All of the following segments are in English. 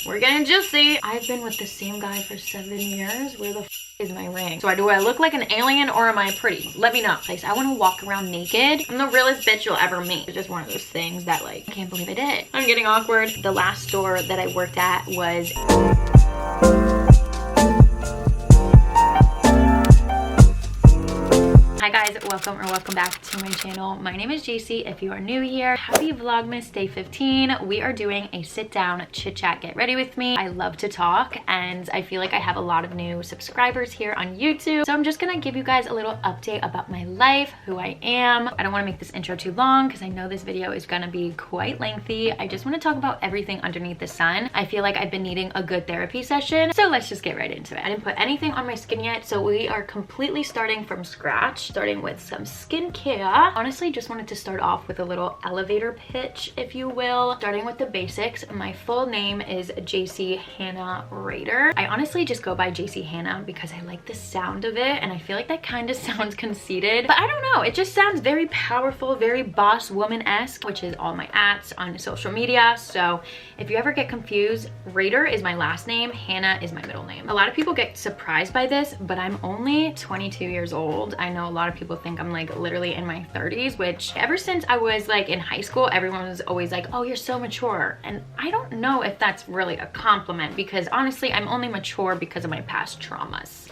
We're getting juicy. I've been with the same guy for 7 years. Where the f is my ring? So do I look like an alien or am I pretty? Let me know. Like, I want to walk around naked. I'm the realest bitch you'll ever meet. It's just one of those things that, like, I can't believe I did. I'm getting awkward. The last store that I worked at was... Hi guys, welcome back to my channel. My name is Juicy. If you are new here, happy Vlogmas day 15. We are doing a sit down chit chat get ready with me. I love to talk and I feel like I have a lot of new subscribers here on YouTube. So I'm just gonna give you guys a little update about my life, who I am. I don't wanna make this intro too long because I know this video is gonna be quite lengthy. I just wanna talk about everything underneath the sun. I feel like I've been needing a good therapy session. So let's just get right into it. I didn't put anything on my skin yet, so we are completely starting from scratch. Starting with some skincare. Honestly, just wanted to start off with a little elevator pitch, if you will. Starting with the basics. My full name is JC Hannah Rader. I honestly just go by JC Hannah because I like the sound of it and I feel like that kind of sounds conceited, but I don't know, it just sounds very powerful, very boss woman-esque, which is all my ats on social media. So if you ever get confused, Rader is my last name, Hannah is my middle name. A lot of people get surprised by this, but I'm only 22 years old. I know a lot of people think I'm like literally in my 30s, which ever since I was like in high school, everyone was always like, oh, you're so mature. And I don't know if that's really a compliment because honestly, I'm only mature because of my past traumas.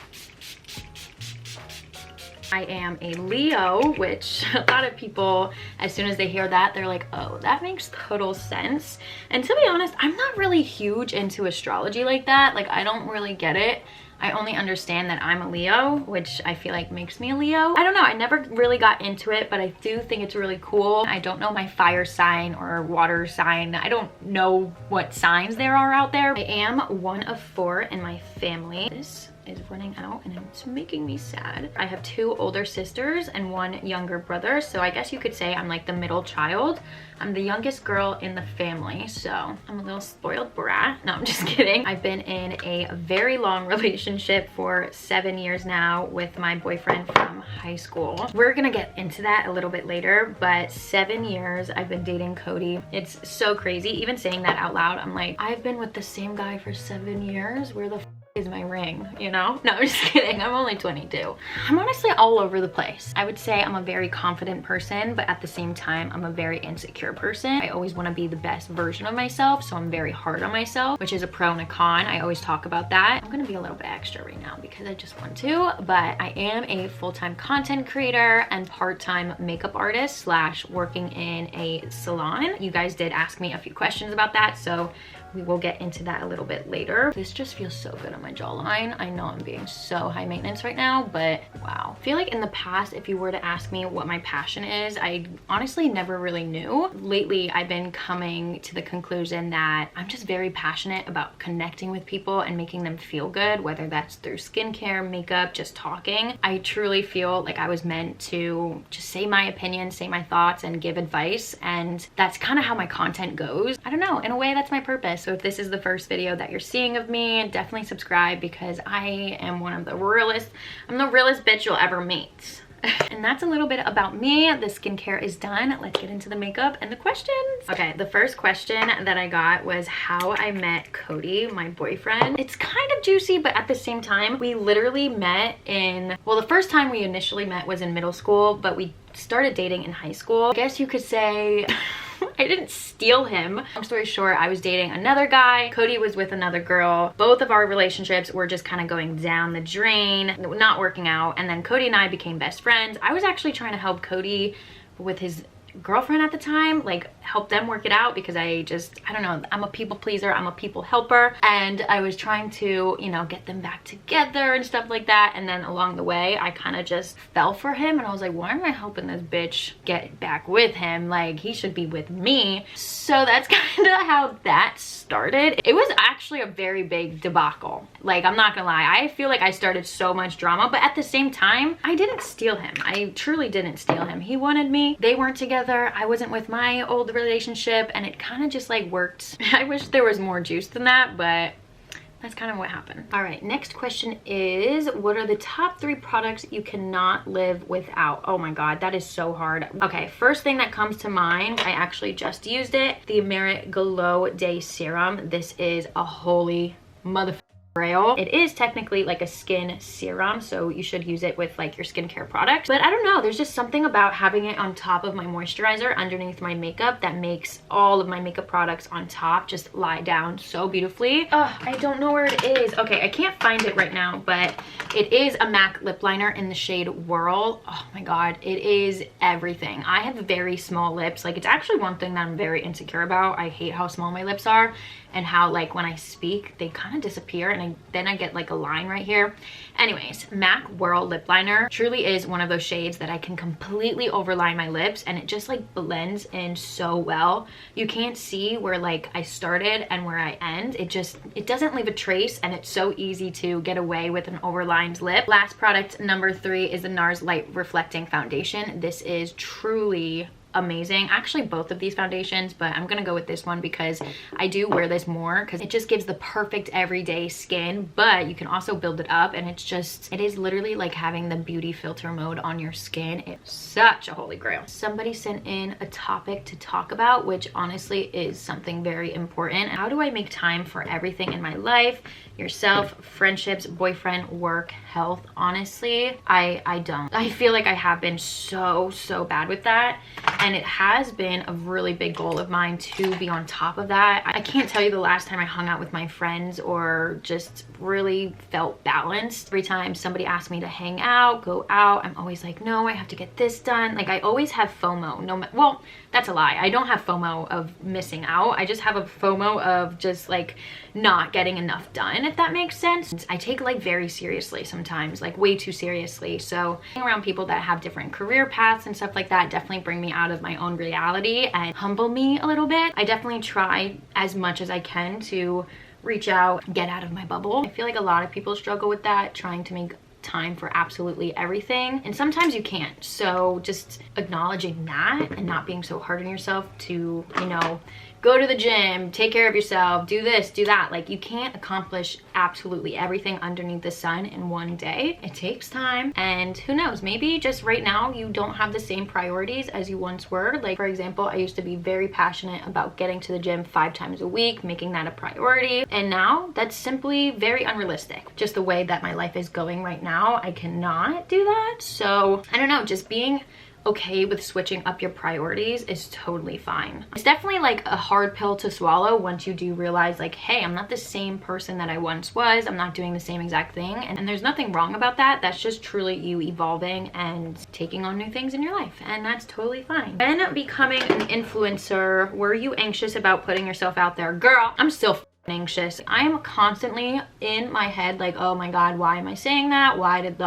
I am a Leo, which a lot of people, as soon as they hear that, they're like, oh, that makes total sense. And to be honest, I'm not really huge into astrology like that. Like, I don't really get it. I only understand that I'm a Leo, which I feel like makes me a Leo. I don't know, I never really got into it, but I do think it's really cool. I don't know my fire sign or water sign. I don't know what signs there are out there. I am one of 4 in my family. This is running out and it's making me sad. I have 2 older sisters and 1 younger brother, so I guess you could say I'm like the middle child. I'm the youngest girl in the family, so I'm a little spoiled brat. No, I'm just kidding. I've been in a very long relationship for 7 years now with my boyfriend from high school. We're gonna get into that a little bit later, but 7 years I've been dating Cody. It's so crazy. Even saying that out loud, I'm like, I've been with the same guy for 7 years. Where the f is my ring, you know? No, I'm just kidding. I'm only 22. I'm honestly all over the place. I would say I'm a very confident person, but at the same time, I'm a very insecure person. I always want to be the best version of myself, so I'm very hard on myself, which is a pro and a con. I always talk about that. I'm gonna be a little bit extra right now because I just want to, but I am a full-time content creator and part-time makeup artist slash working in a salon. You guys did ask me a few questions about that, so we will get into that a little bit later. This just feels so good on my jawline. I know I'm being so high maintenance right now, but wow. I feel like in the past, if you were to ask me what my passion is, I honestly never really knew. Lately, I've been coming to the conclusion that I'm just very passionate about connecting with people and making them feel good, whether that's through skincare, makeup, just talking. I truly feel like I was meant to just say my opinion, say my thoughts, and give advice, and that's kind of how my content goes. I don't know, in a way, that's my purpose. So if this is the first video that you're seeing of me, definitely subscribe because I am one of the realest, I'm the realest bitch you'll ever meet. And that's a little bit about me. The skincare is done. Let's get into the makeup and the questions. Okay, the first question that I got was how I met Cody, my boyfriend. It's kind of juicy, but at the same time, we literally met in, well, the first time we initially met was in middle school, but we started dating in high school. I guess you could say I didn't steal him. Long story short, I was dating another guy. Cody was with another girl. Both of our relationships were just kind of going down the drain, not working out. And then Cody and I became best friends. I was actually trying to help Cody with his girlfriend at the time, like help them work it out because I don't know, I'm a people pleaser, I'm a people helper, and I was trying to, you know, get them back together and stuff like that. And then along the way, I kind of just fell for him and I was like, why am I helping this bitch get back with him? Like, he should be with me. So that's kind of how that started. It was actually a very big debacle. Like, I'm not gonna lie, I feel like I started so much drama, but at the same time, I didn't steal him. I truly didn't steal him. He wanted me. They weren't together. I wasn't with my old relationship and it kind of just like worked. I wish there was more juice than that, but that's kind of what happened. All right, next question is, what are the top 3 products you cannot live without? Oh my God, that is so hard. Okay, first thing that comes to mind, I actually just used it, the Merit Glow Day Serum. This is a holy mother grail. It is technically like a skin serum, so you should use it with like your skincare products. But I don't know, there's just something about having it on top of my moisturizer underneath my makeup that makes all of my makeup products on top just lie down so beautifully. I don't know where it is. Okay, I can't find it right now, but it is a MAC lip liner in the shade Whirl. Oh my God, it is everything. I have very small lips. Like, it's actually one thing that I'm very insecure about. I hate how small my lips are and how like when I speak they kind of disappear, and then I get like a line right here. Anyways, MAC Whirl lip liner truly is one of those shades that I can completely overline my lips, and it just like blends in so well. You can't see where like I started and where I end. It doesn't leave a trace, and it's so easy to get away with an overlined lip. Last product, number 3, is the Nars Light Reflecting Foundation. This is truly amazing. Actually, both of these foundations, but I'm gonna go with this one because I do wear this more because it just gives the perfect everyday skin, but you can also build it up, and it is literally like having the beauty filter mode on your skin. It's such a holy grail. Somebody sent in a topic to talk about, which honestly is something very important. How do I make time for everything in my life? Yourself, friendships, boyfriend, work, health. Honestly, I don't. I feel like I have been so bad with that, and it has been a really big goal of mine to be on top of that. I can't tell you the last time I hung out with my friends or just really felt balanced. Every time somebody asks me to hang out, go out, I'm always like, no, I have to get this done. Like, I always have FOMO. Well, that's a lie. I don't have FOMO of missing out. I just have a FOMO of just like not getting enough done, if that makes sense. I take like very seriously sometimes, like way too seriously. So being around people that have different career paths and stuff like that definitely bring me out of my own reality and humble me a little bit. I definitely try as much as I can to reach out, get out of my bubble. I feel like a lot of people struggle with that, trying to make time for absolutely everything, and sometimes you can't. So just acknowledging that and not being so hard on yourself to, you know, go to the gym, take care of yourself, do this, do that. Like, you can't accomplish absolutely everything underneath the sun in one day. It takes time, and who knows, maybe just right now you don't have the same priorities as you once were. Like, for example, I used to be very passionate about getting to the gym 5 times a week, making that a priority, and now that's simply very unrealistic. Just the way that my life is going right now, I cannot do that. So I don't know, just being okay with switching up your priorities is totally fine. It's definitely like a hard pill to swallow once you do realize like, hey, I'm not the same person that I once was. I'm not doing the same exact thing, and there's nothing wrong about that. That's just truly you evolving and taking on new things in your life, and that's totally fine. Then becoming an influencer, were you anxious about putting yourself out there? Girl, I'm still anxious. I am constantly in my head like, oh my God, why am I saying that? Why did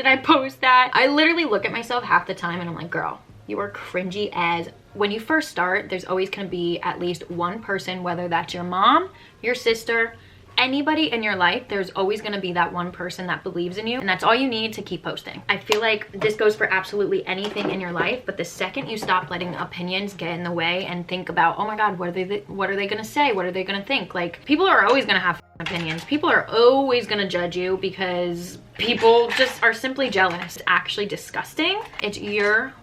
I post that? I literally look at myself half the time and I'm like, girl, you are cringy as. When you first start, there's always gonna be at least one person, whether that's your mom, your sister, anybody in your life, there's always gonna be that one person that believes in you, and that's all you need to keep posting. I feel like this goes for absolutely anything in your life, but the second you stop letting opinions get in the way and think about, oh my God, what are they gonna say? What are they gonna think? Like, people are always gonna have opinions. People are always gonna judge you because people just are simply jealous. It's actually disgusting. It's your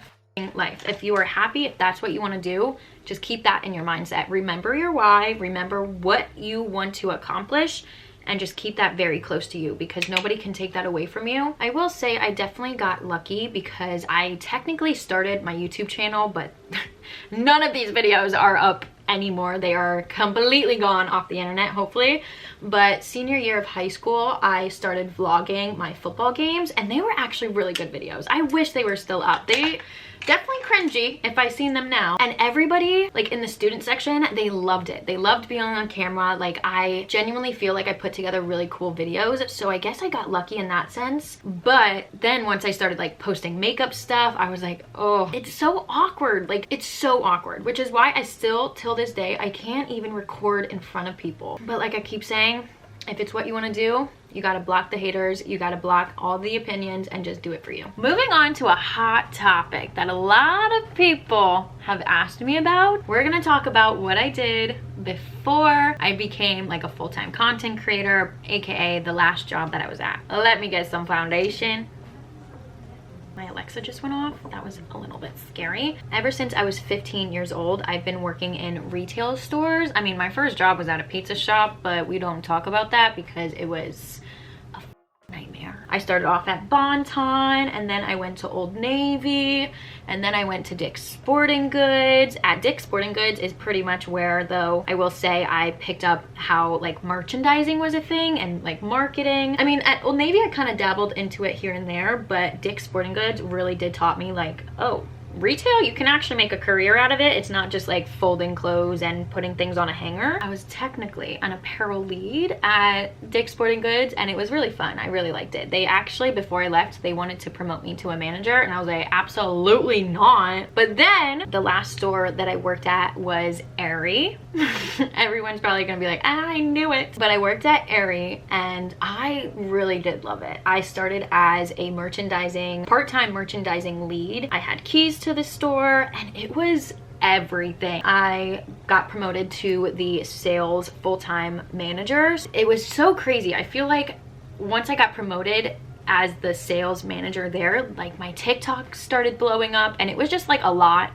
life. If you are happy, if that's what you want to do, just keep that in your mindset. Remember your why, remember what you want to accomplish, and just keep that very close to you because nobody can take that away from you. I will say I definitely got lucky because I technically started my YouTube channel, but none of these videos are up anymore. They are completely gone off the internet, hopefully. But senior year of high school, I started vlogging my football games, and they were actually really good videos. I wish they were still up. They definitely cringy if I seen them now, and everybody like in the student section, they loved it. They loved being on camera. Like, I genuinely feel like I put together really cool videos, so I guess I got lucky in that sense. But then once I started like posting makeup stuff, I was like, oh, it's so awkward. Like, it's so awkward, which is why I still till this day I can't even record in front of people. But like I keep saying, if it's what you want to do, you got to block the haters, you got to block all the opinions and just do it for you. Moving on to a hot topic that a lot of people have asked me about. We're going to talk about what I did before I became like a full-time content creator, aka the last job that I was at. Let me get some foundation. My Alexa just went off. That was a little bit scary. Ever since I was 15 years old, I've been working in retail stores. I mean, my first job was at a pizza shop, but we don't talk about that because it was a nightmare. I started off at Bon-Ton, and then I went to Old Navy, and then I went to Dick's Sporting Goods. At Dick's Sporting Goods is pretty much where, though, I will say I picked up how like merchandising was a thing and like marketing. I mean, at Old Navy I kind of dabbled into it here and there, but Dick's Sporting Goods really did taught me like, oh, retail, you can actually make a career out of it. It's not just like folding clothes and putting things on a hanger. I was technically an apparel lead at Dick's Sporting Goods, and it was really fun. I really liked it. They actually, before I left, they wanted to promote me to a manager, and I was like, absolutely not. But then the last store that I worked at was Aerie. Everyone's probably gonna be like, I knew it. But I worked at Aerie, and I really did love it. I started as a part-time merchandising lead. I had keys to the store, and it was everything. I got promoted to the sales full-time managers. It was so crazy. I feel like once I got promoted as the sales manager there, like my TikTok started blowing up, and it was just like a lot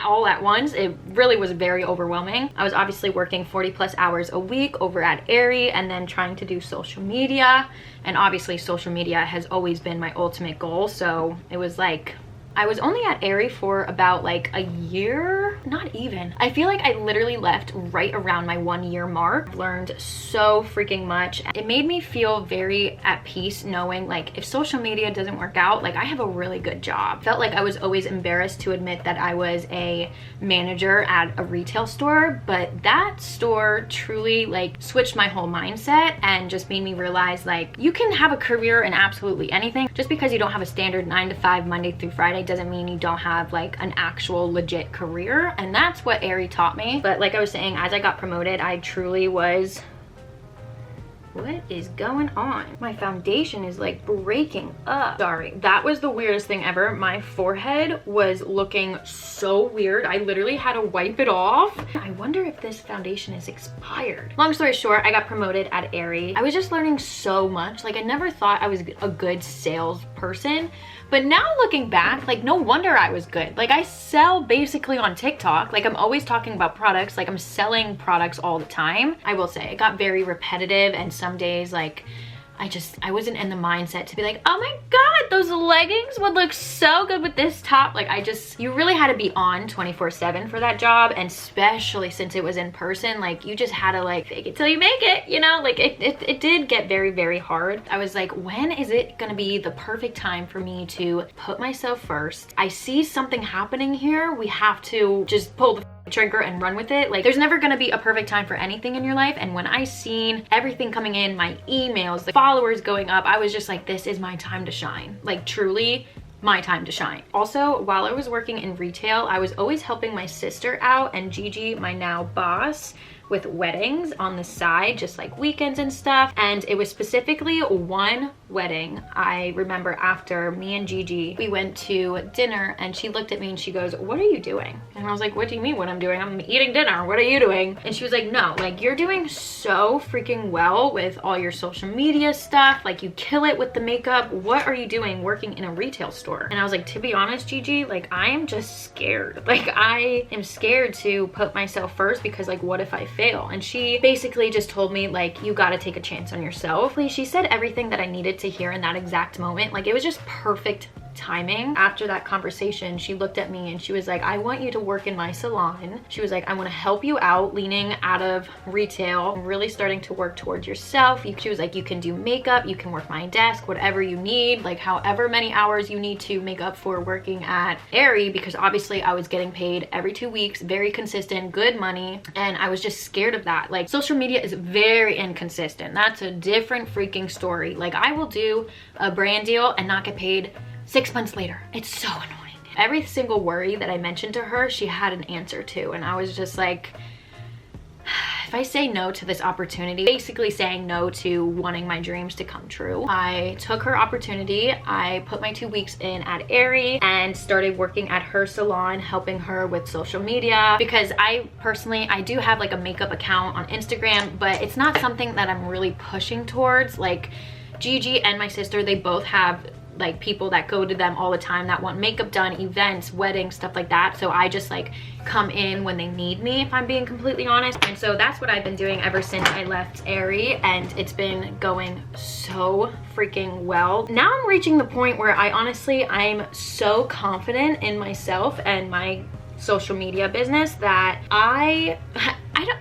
all at once. It really was very overwhelming. I was obviously working 40+ hours a week over at Aerie, and then trying to do social media, and obviously social media has always been my ultimate goal. So it was like, I was only at Aerie for about like a year, not even. I feel like I literally left right around my 1-year mark. Learned so freaking much. It made me feel very at peace knowing like if social media doesn't work out, like I have a really good job. Felt like I was always embarrassed to admit that I was a manager at a retail store, but that store truly like switched my whole mindset and just made me realize like you can have a career in absolutely anything. Just because you don't have a standard 9-to-5 Monday through Friday doesn't mean you don't have like an actual legit career, and that's what Aerie taught me. But like I was saying, as I got promoted, I truly was... What is going on? My foundation is like breaking up. Sorry, that was the weirdest thing ever. My forehead was looking so weird. I literally had to wipe it off. I wonder if this foundation is expired. Long story short, I got promoted at Aerie. I was just learning so much. Like I never thought I was a good salesperson. But now looking back, like no wonder I was good. Like I sell basically on TikTok. Like I'm always talking about products. Like I'm selling products all the time. I will say it got very repetitive, and some days like I wasn't in the mindset to be like, oh my god, those leggings would look so good with this top. Like you really had to be on 24/7 for that job, and especially since it was in person, like you just had to like fake it till you make it, you know? Like it did get very, very hard. I was like, when is it gonna be the perfect time for me to put myself first? I see something happening here. We have to just pull the trigger and run with it. Like there's never gonna be a perfect time for anything in your life. And when I seen everything coming in, my emails, the followers going up, I was just like, this is my time to shine. Like truly my time to shine. Also, while I was working in retail, I was always helping my sister out and Gigi, my now boss, with weddings on the side, just like weekends and stuff. And it was specifically one wedding. I remember after me and Gigi, we went to dinner, and she looked at me and she goes, what are you doing? And I was like, what do you mean what I'm doing? I'm eating dinner. What are you doing? And she was like, no, like you're doing so freaking well with all your social media stuff. Like you kill it with the makeup. What are you doing working in a retail store? And I was like, to be honest, Gigi, like I am just scared. Like I am scared to put myself first, because like what if I fail? And she basically just told me like, you got to take a chance on yourself. She said everything that I needed to hear in that exact moment. Like it was just perfect timing. After that conversation, she looked at me and she was like, I want you to work in my salon. She was like, I want to help you out leaning out of retail, really starting to work towards yourself. She was like, you can do makeup, you can work my desk, whatever you need, like however many hours you need to make up for working at Aerie, because obviously I was getting paid every 2 weeks, very consistent, good money, and I was just scared of that. Like social media is very inconsistent. That's a different freaking story. Like I will do a brand deal and not get paid 6 months later. It's so annoying. Every single worry that I mentioned to her, she had an answer to, and I was just like, if I say no to this opportunity, basically saying no to wanting my dreams to come true. I took her opportunity. I put my 2 weeks in at Aerie and started working at her salon, helping her with social media, because I do have like a makeup account on Instagram, but it's not something that I'm really pushing towards. Like Gigi and my sister, they both have like people that go to them all the time that want makeup done, events, weddings, stuff like that. So I just like come in when they need me, if I'm being completely honest. And so that's what I've been doing ever since I left Aerie, and it's been going so freaking well. Now I'm reaching the point where I'm so confident in myself and my social media business that I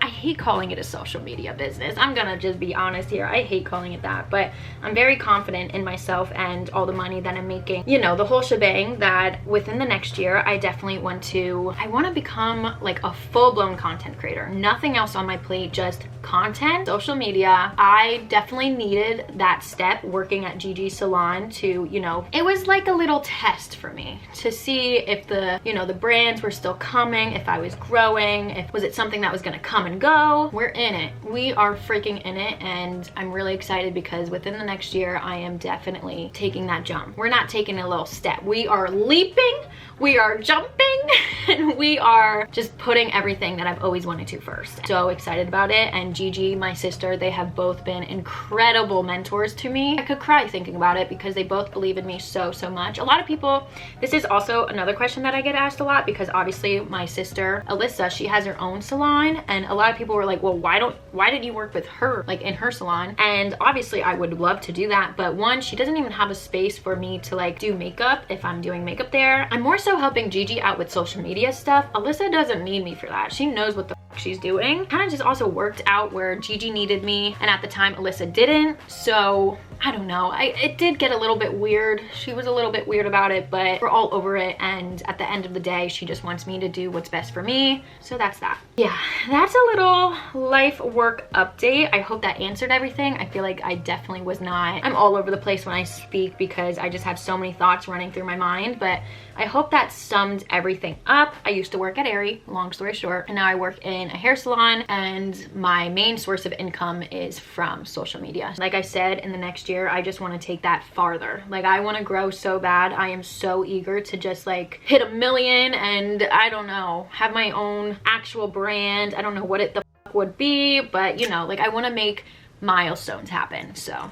hate calling it a social media business. I'm gonna just be honest here. I hate calling it that, but I'm very confident in myself and all the money that I'm making, you know, the whole shebang, that within the next year I definitely want to become like a full-blown content creator. Nothing else on my plate, just content, social media. I definitely needed that step working at Gigi's salon to, you know, it was like a little test for me to see if the, you know, the brands were still coming, if I was growing, was it something that was gonna come and go. We're in it. We are freaking in it, and I'm really excited because within the next year I am definitely taking that jump. We're not taking a little step. We are leaping, we are jumping, and we are just putting everything that I've always wanted to first. So excited about it. And Gigi, my sister, they have both been incredible mentors to me. I could cry thinking about it because they both believe in me so much. A lot of people, this is also another question that I get asked a lot, because obviously my sister Alyssa, she has her own salon, and a lot of people were like, well, why did you work with her like in her salon? And obviously I would love to do that, but one, she doesn't even have a space for me to like do makeup if I'm doing makeup there. I'm more so helping Gigi out with social media stuff. Alyssa doesn't need me for that. She knows what the she's doing. Kind of just also worked out where Gigi needed me, and at the time Alyssa didn't. So I don't know, it did get a little bit weird. She was a little bit weird about it, but we're all over it, and at the end of the day she just wants me to do what's best for me. So that's that. Yeah, that's a little life work update. I hope that answered everything. I feel like I definitely was not. I'm all over the place when I speak because I just have so many thoughts running through my mind, but I hope that summed everything up. I used to work at Aerie, long story short, and now I work in a hair salon, and my main source of income is from social media. Like I said, in the next year I just want to take that farther. Like I want to grow so bad. I am so eager to just like hit 1 million, and I don't know, have my own actual brand. I don't know what it the fuck would be, but you know, like I want to make milestones happen. So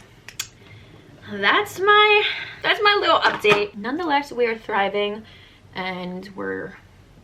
that's my little update. Nonetheless, we are thriving and we're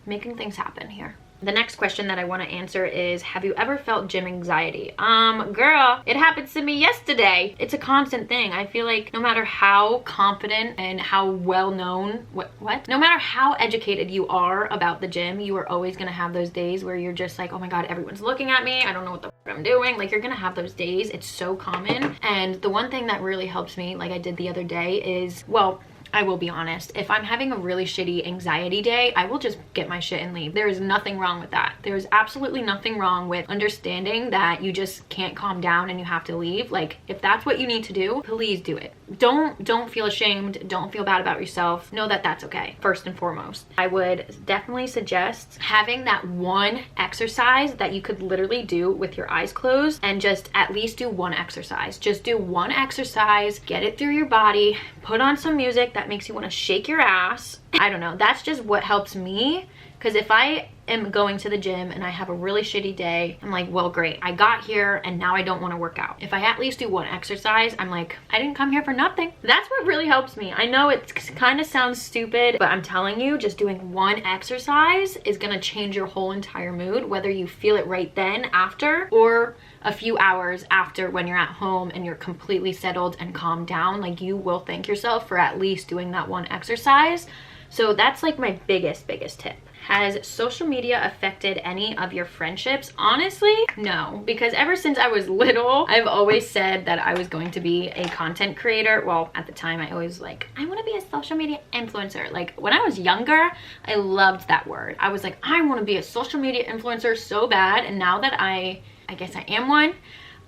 making things happen here. The next question that I want to answer is, have you ever felt gym anxiety? Girl, it happened to me yesterday. It's a constant thing. I feel like no matter how confident and how well known, no matter how educated you are about the gym, you are always going to have those days where you're just like, oh my God, everyone's looking at me. I don't know what the fuck I'm doing. Like, you're going to have those days. It's so common. And the one thing that really helps me, like I did the other day, is, well, I will be honest, if I'm having a really shitty anxiety day, I will just get my shit and leave. There is nothing wrong with that. There is absolutely nothing wrong with understanding that you just can't calm down and you have to leave. Like, if that's what you need to do, please do it. Don't feel ashamed. Don't feel bad about yourself. Know that that's okay, first and foremost. I would definitely suggest having that one exercise that you could literally do with your eyes closed, and just at least do one exercise. Just do one exercise, get it through your body, put on some music that makes you want to shake your ass. I don't know, that's just what helps me. Because if I am going to the gym and I have a really shitty day, I'm like, well, great, I got here and now I don't want to work out. If I at least do one exercise, I'm like, I didn't come here for nothing. That's what really helps me. I know it kind of sounds stupid, but I'm telling you, just doing one exercise is gonna change your whole entire mood, whether you feel it right then after or a few hours after, when you're at home and you're completely settled and calmed down. Like, you will thank yourself for at least doing that one exercise. So that's like my biggest tip. Has social media affected any of your friendships? Honestly, no, because ever since I was little, I've always said that I was going to be a content creator. Well, at the time, I always like, I want to be a social media influencer. Like, when I was younger, I loved that word. I was like, I want to be a social media influencer so bad. And now that I guess I am one,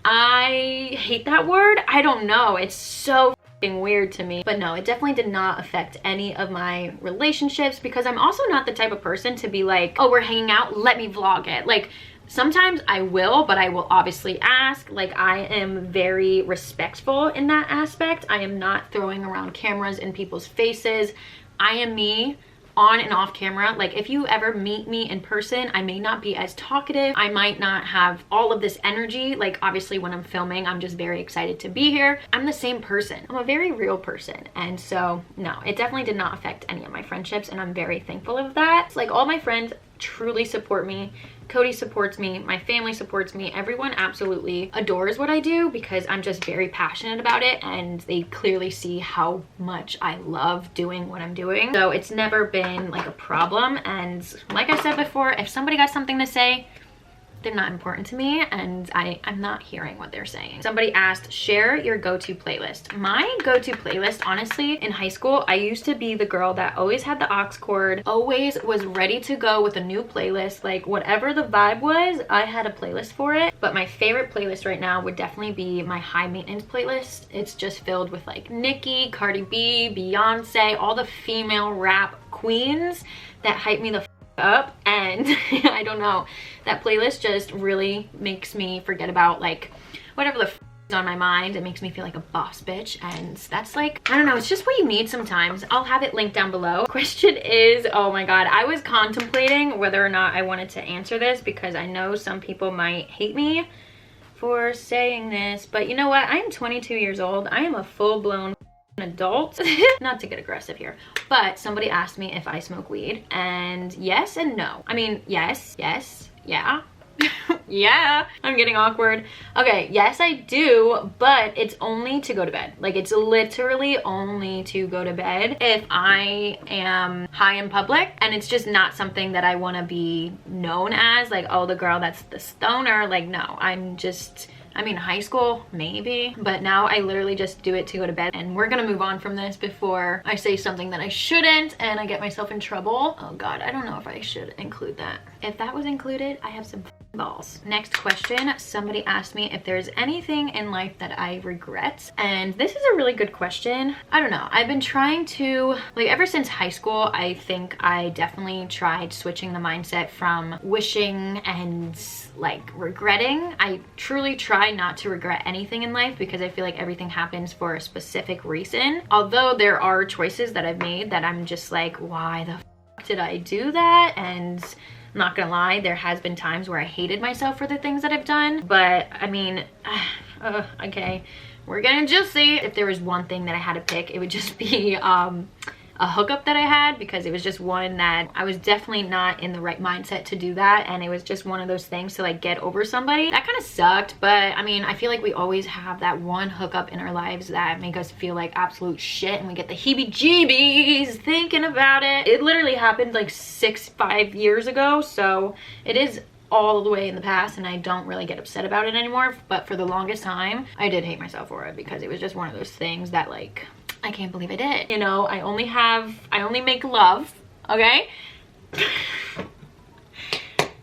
I hate that word. I don't know. It's so weird to me. But no, it definitely did not affect any of my relationships, because I'm also not the type of person to be like, oh, we're hanging out, let me vlog it. Like, Sometimes I will, but I will obviously ask. Like, I am very respectful in that aspect. I am not throwing around cameras in people's faces. I am me on and off camera. Like, if you ever meet me in person, I may not be as talkative. I might not have all of this energy. Like, obviously when I'm filming, I'm just very excited to be here. I'm the same person. I'm a very real person. And so no, it definitely did not affect any of my friendships, and I'm very thankful of that. It's like all my friends truly support me. Cody supports me, my family supports me, everyone absolutely adores what I do because I'm just very passionate about it, and they clearly see how much I love doing what I'm doing. So it's never been like a problem, and like I said before, if somebody got something to say, they're not important to me, and I'm not hearing what they're saying. Somebody asked, share your go-to playlist. My go-to playlist, honestly, in high school, I used to be the girl that always had the aux cord, always was ready to go with a new playlist. Like, whatever the vibe was, I had a playlist for it. But my favorite playlist right now would definitely be my high maintenance playlist. It's just filled with like Nicki, Cardi B, Beyonce, all the female rap queens that hype me the up. And I don't know, that playlist just really makes me forget about like whatever the is on my mind. It makes me feel like a boss bitch, and that's like, I don't know, it's just what you need sometimes. I'll have it linked down below. Question is, oh my god, I was contemplating whether or not I wanted to answer this because I know some people might hate me for saying this, but you know what, I am 22 years old. I am a full-blown adult. Not to get aggressive here, but somebody asked me if I smoke weed, and yes and no. I mean, yes, yeah. Yeah, I'm getting awkward. Okay, yes I do, but it's only to go to bed. Like, it's literally only to go to bed if I am high in public, and it's just not something that I want to be known as, like, oh, the girl that's the stoner. Like, no, I mean, high school, maybe, but now I literally just do it to go to bed. And we're gonna move on from this before I say something that I shouldn't and I get myself in trouble. Oh god, I don't know if I should include that. If that was included, I have some balls. Next question, somebody asked me if there's anything in life that I regret, and this is a really good question. I don't know, I've been trying to, like, ever since high school, I think I definitely tried switching the mindset from wishing and like regretting. I truly try not to regret anything in life because I feel like everything happens for a specific reason. Although there are choices that I've made that I'm just like, why the f did I do that? And I'm not gonna lie, there has been times where I hated myself for the things that I've done, but I mean, okay, we're gonna just see. If there was one thing that I had to pick, it would just be a hookup that I had, because it was just one that I was definitely not in the right mindset to do that, and it was just one of those things to like get over somebody. That kind of sucked, but I mean, I feel like we always have that one hookup in our lives that make us feel like absolute shit, and we get the heebie-jeebies thinking about it. It literally happened like 5 years ago, so it is all the way in the past, and I don't really get upset about it anymore. But for the longest time, I did hate myself for it because it was just one of those things that, like, I can't believe I did. You know, I only make love, okay?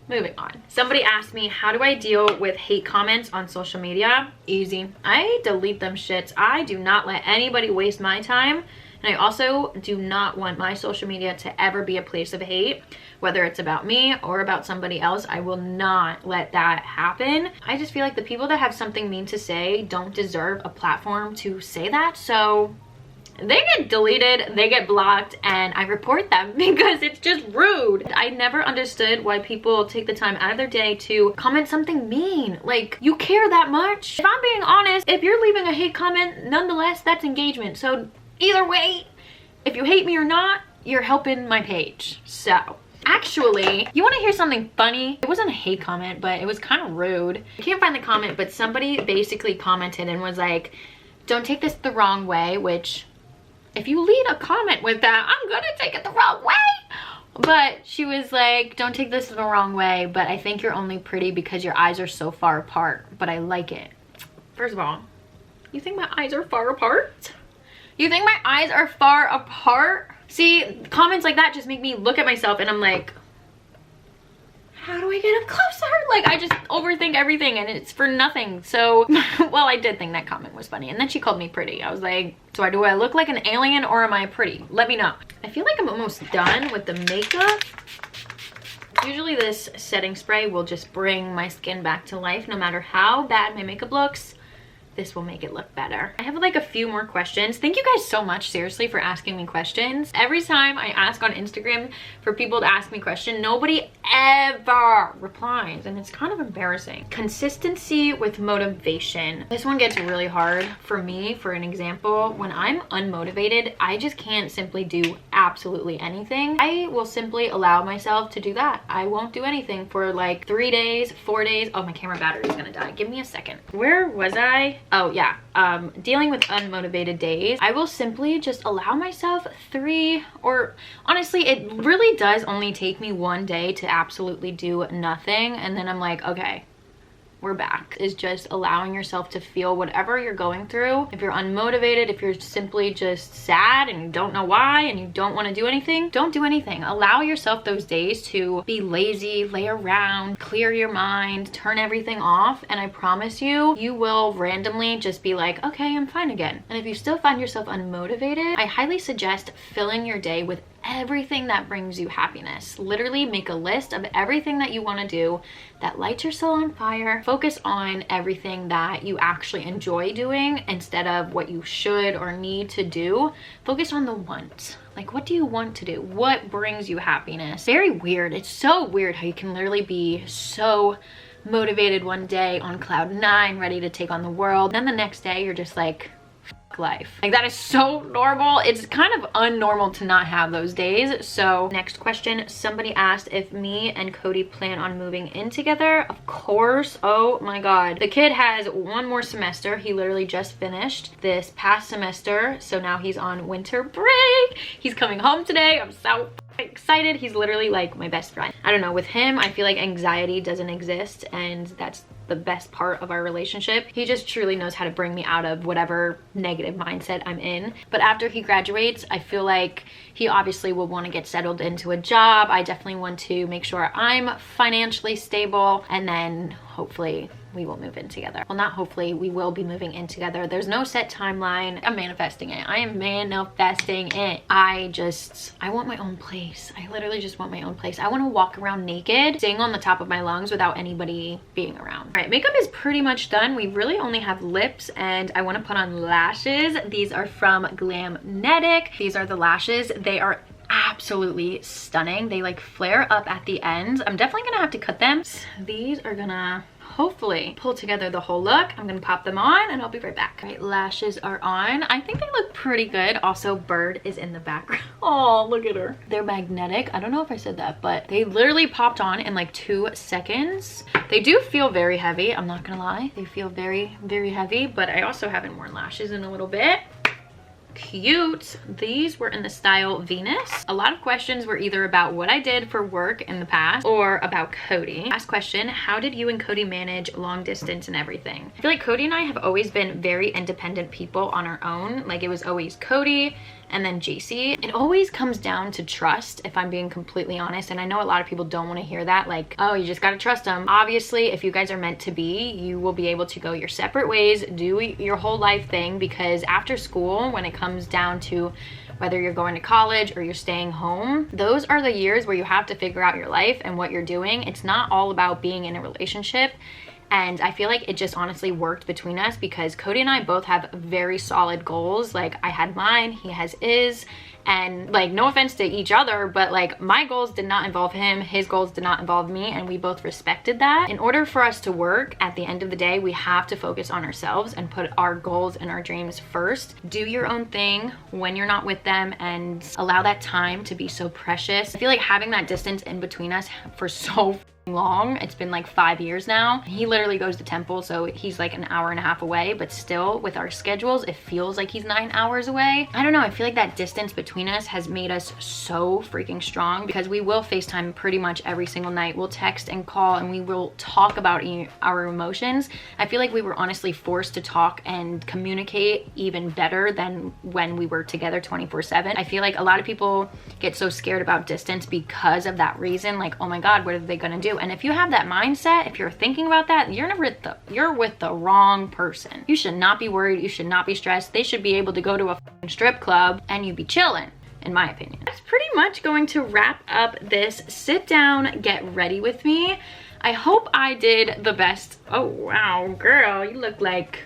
Moving on. Somebody asked me, how do I deal with hate comments on social media? Easy. I delete them shits. I do not let anybody waste my time. And I also do not want my social media to ever be a place of hate, whether it's about me or about somebody else. I will not let that happen. I just feel like the people that have something mean to say don't deserve a platform to say that. So they get deleted, they get blocked, and I report them because it's just rude. I never understood why people take the time out of their day to comment something mean. Like, you care that much? If I'm being honest, if you're leaving a hate comment, nonetheless, that's engagement. So either way, if you hate me or not, you're helping my page. So actually, you want to hear something funny? It wasn't a hate comment, but it was kind of rude. I can't find the comment, but somebody basically commented and was like, don't take this the wrong way, which, if you lead a comment with that, I'm gonna take it the wrong way. But she was like, don't take this the wrong way, but I think you're only pretty because your eyes are so far apart, but I like it. First of all, you think my eyes are far apart? You think my eyes are far apart? See, comments like that just make me look at myself and I'm like, how do I get up closer? Like, I just overthink everything and it's for nothing. So, well, I did think that comment was funny. And then she called me pretty. I was like, so do I look like an alien or am I pretty? Let me know. I feel like I'm almost done with the makeup. Usually this setting spray will just bring my skin back to life no matter how bad my makeup looks. This will make it look better. I have like a few more questions. Thank you guys so much, seriously, for asking me questions. Every time I ask on Instagram for people to ask me questions, nobody ever replies, and it's kind of embarrassing. Consistency with motivation. This one gets really hard for me. For an example, when I'm unmotivated, I just can't simply do absolutely anything. I will simply allow myself to do that. I won't do anything for like 3 days, 4 days. Oh, my camera battery is gonna die. Give me a second. Where was I? Oh yeah, dealing with unmotivated days. I will simply just allow myself 3, or honestly, it really does only take me 1 day to absolutely do nothing. And then I'm like, okay, we're back. Is just allowing yourself to feel whatever you're going through. If you're unmotivated, if you're simply just sad and you don't know why and you don't want to do anything, don't do anything. Allow yourself those days to be lazy, lay around, clear your mind, turn everything off, and I promise you, you will randomly just be like, okay, I'm fine again. And if you still find yourself unmotivated, I highly suggest filling your day with everything that brings you happiness. Literally make a list of everything that you want to do that lights your soul on fire. Focus on everything that you actually enjoy doing instead of what you should or need to do. Focus on the want. Like, what do you want to do? What brings you happiness? Very weird. It's so weird how you can literally be so motivated one day on cloud 9, ready to take on the world. Then the next day you're just like, life. Like, that is so normal. It's kind of unnormal to not have those days. So next question, somebody asked if me and Cody plan on moving in together. Of course. Oh my god, the kid has 1 more semester. He literally just finished this past semester, so now he's on winter break. He's coming home today. I'm so excited. He's literally like my best friend. I don't know, with him I feel like anxiety doesn't exist, and that's the best part of our relationship. He just truly knows how to bring me out of whatever negative mindset I'm in. But after he graduates, I feel like he obviously will want to get settled into a job. I definitely want to make sure I'm financially stable, and then hopefully we will move in together. Well, not hopefully, we will be moving in together. There's no set timeline. I'm manifesting it. I am manifesting it. I want my own place. I literally just want my own place. I want to walk around naked, sing on the top of my lungs without anybody being around. All right, makeup is pretty much done. We really only have lips, and I want to put on lashes. These are from Glamnetic. These are the lashes. They are absolutely stunning. They like flare up at the ends. I'm definitely gonna have to cut them. These are gonna hopefully pull together the whole look. I'm gonna pop them on and I'll be right back. All right, lashes are on. I think they look pretty good. Also, Bird is in the background. Oh, look at her. They're magnetic. I don't know if I said that, but they literally popped on in like 2 seconds. They do feel very heavy. I'm not gonna lie. They feel very, very heavy, but I also haven't worn lashes in a little bit. Cute. These were in the style Venus. A lot of questions were either about what I did for work in the past or about Cody. Last question, how did you and Cody manage long distance and everything? I feel like Cody and I have always been very independent people on our own. Like, it was always Cody and then JC. It always comes down to trust, if I'm being completely honest. And I know a lot of people don't want to hear that, like, oh, you just gotta trust them. Obviously, if you guys are meant to be, you will be able to go your separate ways, do your whole life thing, because after school, when it comes down to whether you're going to college or you're staying home, those are the years where you have to figure out your life and what you're doing. It's not all about being in a relationship. And I feel like it just honestly worked between us because Cody and I both have very solid goals. Like, I had mine, he has his, and like, no offense to each other, but like, my goals did not involve him, his goals did not involve me, and we both respected that. In order for us to work, at the end of the day, we have to focus on ourselves and put our goals and our dreams first. Do your own thing when you're not with them and allow that time to be so precious. I feel like having that distance in between us for so long, it's been like 5 years now. He literally goes to Temple, so he's like an hour and a half away, but still with our schedules, it feels like he's 9 hours away. I don't know, I feel like that distance between us has made us so freaking strong because we will FaceTime pretty much every single night. We'll text and call and we will talk about our emotions. I feel like we were honestly forced to talk and communicate even better than when we were together 24/7. I feel like a lot of people get so scared about distance because of that reason, like, oh my god, what are they gonna do? And if you have that mindset, if you're thinking about that, you're with the wrong person. You should not be worried. You should not be stressed. They should be able to go to a strip club and you be chilling in my opinion. That's pretty much going to wrap up this sit down, get ready with me. I hope I did the best. Oh, wow, girl, you look like...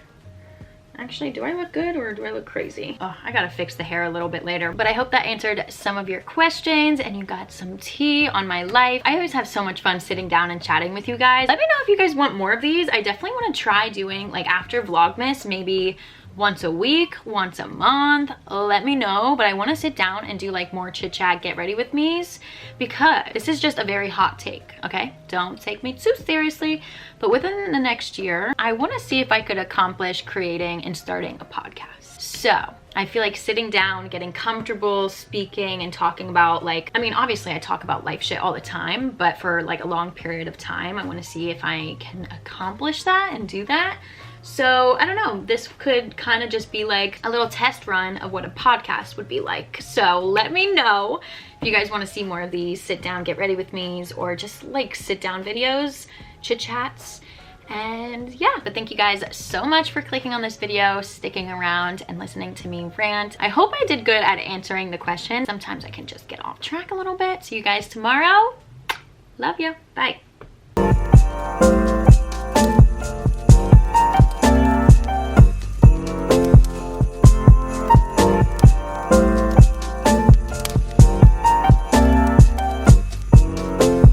Actually, do I look good or do I look crazy? Oh, I gotta fix the hair a little bit later. But I hope that answered some of your questions and you got some tea on my life. I always have so much fun sitting down and chatting with you guys. Let me know if you guys want more of these. I definitely want to try doing, like, after Vlogmas, maybe once a week, once a month. Let me know. But I want to sit down and do like more chit chat, get ready with me's, because this is just a very hot take, okay? Don't take me too seriously. But within the next year, I want to see if I could accomplish creating and starting a podcast. So I feel like sitting down, getting comfortable speaking and talking about, like, I mean, obviously I talk about life shit all the time, but for like a long period of time, I want to see if I can accomplish that and do that. So I don't know, this could kind of just be like a little test run of what a podcast would be like. So let me know if you guys want to see more of these sit down, get ready with me's, or just like sit down videos, chit chats. And yeah, but thank you guys so much for clicking on this video, sticking around and listening to me rant. I hope I did good at answering the question. Sometimes I can just get off track a little bit. See you guys tomorrow. Love you. Bye.